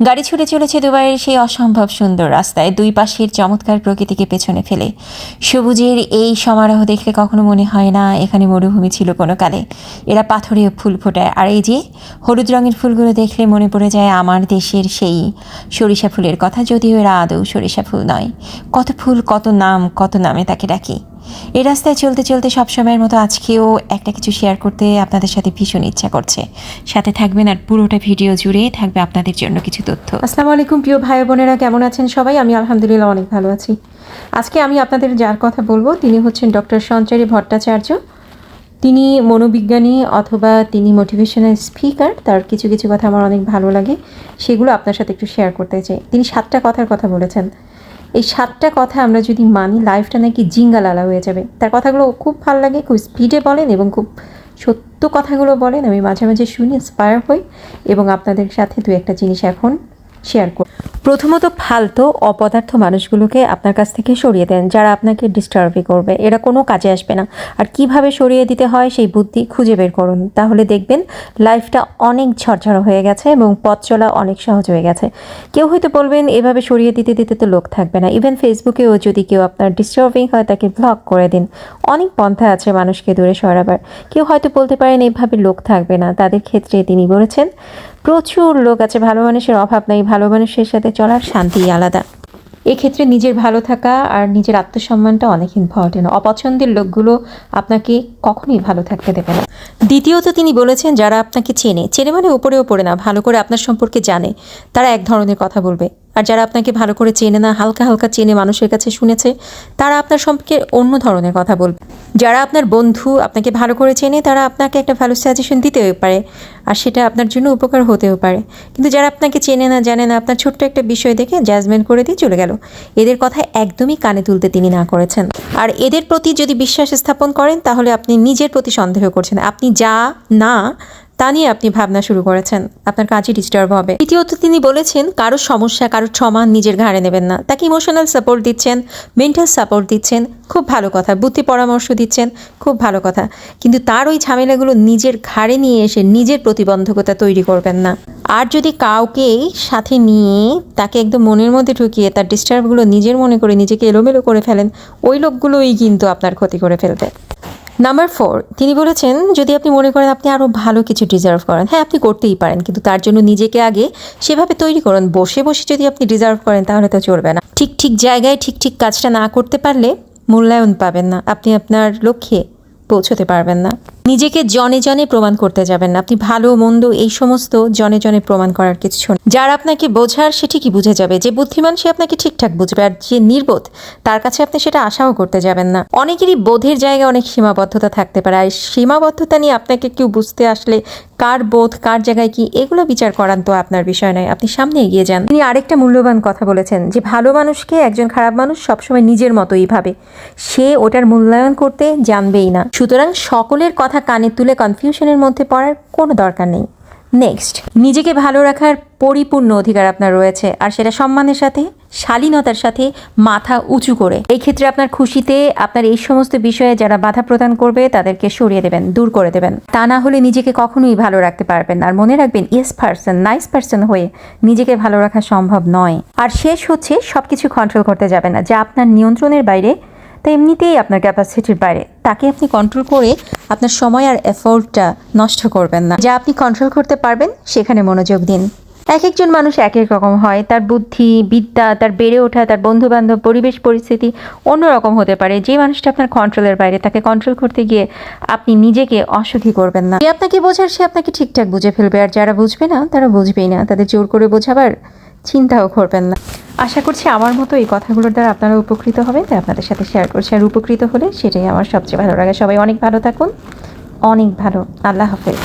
গাড়ি ছুটে চলেছে দুবাইয়ের সেই অসম্ভব সুন্দর রাস্তায়, দুই পাশের চমৎকার প্রকৃতিকে পেছনে ফেলে। সবুজের এই সমারোহ দেখলে কখনো মনে হয় না এখানে মরুভূমি ছিল কোনো কালে। এরা পাথরে ফুল ফোটায়, আর এই যে হলুদ রঙের ফুলগুলো দেখলে মনে পড়ে যায় আমার দেশের সেই সরিষা ফুলের কথা, যদিও এরা আদৌ সরিষা ফুল নয়। কত ফুল, কত নাম, কত নামে তাকে ডাকি। এই রাস্তায় চলতে চলতে সবসময়ের মতো আজকেও একটা কিছু শেয়ার করতে আপনাদের সাথে ভীষণ ইচ্ছা করছে। সাথে থাকবেন আর পুরোটা ভিডিও জুড়ে থাকবে আপনাদের জন্য কিছু তথ্য। আসসালামু আলাইকুম প্রিয় ভাই বোনেরা, কেমন আছেন সবাই? আমি আলহামদুলিল্লাহ অনেক ভালো আছি। আজকে আমি আপনাদের যার কথা বলবো তিনি হচ্ছেন ডক্টর সঞ্চারী ভট্টাচার্য। তিনি মনোবিজ্ঞানী অথবা তিনি মোটিভেশনাল স্পিকার। তার কিছু কিছু কথা আমার অনেক ভালো লাগে, সেগুলো আপনার সাথে একটু শেয়ার করতে চাই। তিনি 7টা কথার কথা বলেছেন। এই 7টা কথা আমরা যদি মানি, লাইফটা নাকি জিঙ্গালালা হয়ে যাবে। তার কথাগুলো খুব ভালো লাগে, খুব স্পিডে বলেন এবং খুব সত্য কথাগুলো বলেন। আমি মাঝে মাঝে শুনি, ইন্সপায়ার হই এবং আপনাদের সাথে দু একটা জিনিস এখন শেয়ার করি। প্রথমত, ফালতু অপদার্থ মানুষগুলোকে আপনার কাছ থেকে সরিয়ে দেন, যারা আপনাকে ডিস্টার্বই করবে। এরা কোনো কাজে আসবে না। আর কিভাবে সরিয়ে দিতে হয় সেই বুদ্ধি খুঁজে বের করুন, তাহলে দেখবেন লাইফটা অনেক ঝরঝরা হয়ে গেছে এবং পথ চলা অনেক সহজ হয়ে গেছে। কেউ হয়তো বলবেন এভাবে সরিয়ে দিতে দিতে তো লোক থাকবে না। ইভেন ফেসবুকেও যদি কেউ আপনার ডিস্টার্বিং হয় তাকে ব্লক করে দিন। অনেক পন্থা আছে মানুষকে দূরে সরাবার। কেউ হয়তো বলতে পারেন এভাবে লোক থাকবে না, তাদের ক্ষেত্রে তিনি বলেছেন প্রচুর লোক আছে, ভালো মানুষের অভাব নাই, ভালো মানুষের সাথে চলার শান্তি আলাদা। এক্ষেত্রে নিজের ভালো থাকা আর নিজের আত্মসম্মানটা অনেক ইম্পর্টেন্ট। অপছন্দের লোকগুলো আপনাকে কখনোই ভালো থাকতে দেবে না। দ্বিতীয়ত, তিনি বলেছেন যারা আপনাকে চেনে মানে উপরে উপরে না, ভালো করে আপনার সম্পর্কে জানে, তারা এক ধরনের কথা বলবে। আর যারা আপনাকে ভালো করে চেনে না, হালকা হালকা চেনে, মানুষের কাছে শুনেছে, তারা আপনার সম্পর্কে অন্য ধরনের কথা বলবে। যারা আপনার বন্ধু, আপনাকে ভালো করে চেনে, তারা আপনাকে একটা ভালো সাজেশন দিতেও পারে আর সেটা আপনার জন্য উপকার হতেও পারে। কিন্তু যারা আপনাকে চেনে না, জানে না, আপনার ছোট্ট একটা বিষয় দেখে জাজমেন্ট করে দিয়ে চলে গেল। এদের কথা একদমই কানে তুলতে তিনি না করেছেন। আর এদের প্রতি যদি বিশ্বাস স্থাপন করেন, তাহলে আপনি নিজের প্রতি সন্দেহ করছেন। আপনি যা না তা নিয়ে আপনি ভাবনা শুরু করেছেন, আপনার কাজই ডিস্টার্ব হবে। তৃতীয়ত, তিনি বলেছেন কারো সমস্যা, কারো ক্ষমা নিজের ঘাড়ে নেবেন না। তাকে ইমোশনাল সাপোর্ট দিচ্ছেন, মেন্টাল সাপোর্ট দিচ্ছেন, খুব ভালো কথা। বুদ্ধি পরামর্শ দিচ্ছেন, খুব ভালো কথা। কিন্তু তার ওই ঝামেলাগুলো নিজের ঘাড়ে নিয়ে এসে নিজের প্রতিবন্ধকতা তৈরি করবেন না। আর যদি কাউকে সাথে নিয়ে তাকে একদম মনের মধ্যে ঢুকিয়ে তার ডিস্টার্বগুলো নিজের মনে করে নিজেকে এলোমেলো করে ফেলেন, ওই লোকগুলোই কিন্তু আপনার ক্ষতি করে ফেলবে। নাম্বার 4, তিনি বলেছেন যদি আপনি মনে করেন আপনি আরও ভালো কিছু ডিজার্ভ করেন, হ্যাঁ আপনি করতেই পারেন, কিন্তু তার জন্য নিজেকে আগে সেভাবে তৈরি করুন। বসে বসে যদি আপনি ডিজার্ভ করেন তাহলে তো চলবে না। ঠিক ঠিক জায়গায় ঠিক ঠিক কাজটা না করতে পারলে মূল্যায়ন পাবেন না, আপনি আপনার লক্ষ্যে পৌঁছতে পারবেন না। নিজেকে জনে জনে প্রমাণ করতে যাবেন না। আপনি ভালো মন্দ এই সমস্ত জনে জনে প্রমাণ করার কিছু নেই। যারা আপনাকে বোঝার সে ঠিকই বুঝে যাবে, যে বুদ্ধিমান সে আপনাকে ঠিকঠাক বুঝবে, আর যে নির্বোধ তার কাছে আপনি সেটা আশাও করতে যাবেন না। অনেকেরই বোধের জায়গায় অনেক সীমাবদ্ধতা থাকতে পারে, আর সীমাবদ্ধতা নিয়ে আপনাকে কেউ বুঝতে আসলে কার বোধ কার জায়গায় কি, এগুলো বিচার করান তো আপনার বিষয় নয়। আপনি সামনে এগিয়ে যান। তিনি আরেকটা মূল্যবান কথা বলেছেন যে ভালো মানুষকে একজন খারাপ মানুষ সবসময় নিজের মতোই ভাবে, সে ওটার মূল্যায়ন করতে জানবেই না। সুতরাং সকলের কথা কানে তুলে কনফিউশনের মধ্যে পড়ার কোনো দরকার নেই। নেক্সট, নিজেকে ভালো রাখার পরিপূর্ণ অধিকার আপনার রয়েছে, আর সেটা সম্মানের সাথে, শালীনতার সাথে, মাথা উঁচু করে। এই ক্ষেত্রে আপনার খুশিতে আপনার এই সমস্ত বিষয়ে যারা বাধা প্রদান করবে তাদেরকে সরিয়ে দেবেন, দূর করে দেবেন। তা না হলে নিজেকে কখনোই ভালো রাখতে পারবেন না। আর মনে রাখবেন, ইয়েস পারসন, নাইস পারসন হয়ে নিজেকে ভালো রাখা সম্ভব নয়। আর শেষ হচ্ছে, সবকিছু কন্ট্রোল করতে যাবেন না। যা আপনার নিয়ন্ত্রণের বাইরে, তা এমনিতেই আপনার ক্যাপাসিটির বাইরে, তাকে আপনি কন্ট্রোল করে আপনার সময় আর এফোর্টটা নষ্ট করবেন না। যা আপনি কন্ট্রোল করতে পারবেন সেখানে মনোযোগ দিন। এক একজন মানুষ এক এক রকম হয়, তার বুদ্ধি বিদ্যা, তার বেড়ে ওঠা, তার বন্ধুবান্ধব, পরিবেশ পরিস্থিতি অন্যরকম হতে পারে। যে মানুষটা আপনার কন্ট্রোলের বাইরে, তাকে কন্ট্রোল করতে গিয়ে আপনি নিজেকে অসুখী করবেন না। যে আপনাকে বোঝার সে আপনাকে ঠিকঠাক বুঝে ফেলবে, আর যারা বুঝবে না তারা বুঝবেই না। তাদের জোর করে বোঝাবার চিন্তাও করবেন না। আশা করছি আমার মতো এই কথাগুলোর দ্বারা আপনারা উপকৃত হবেন, তাই আপনাদের সাথে শেয়ার করছি। আর উপকৃত হলে সেটাই আমার সবচেয়ে ভালো লাগে। সবাই অনেক ভালো থাকুন, অনেক ভালো। আল্লাহ হাফেজ।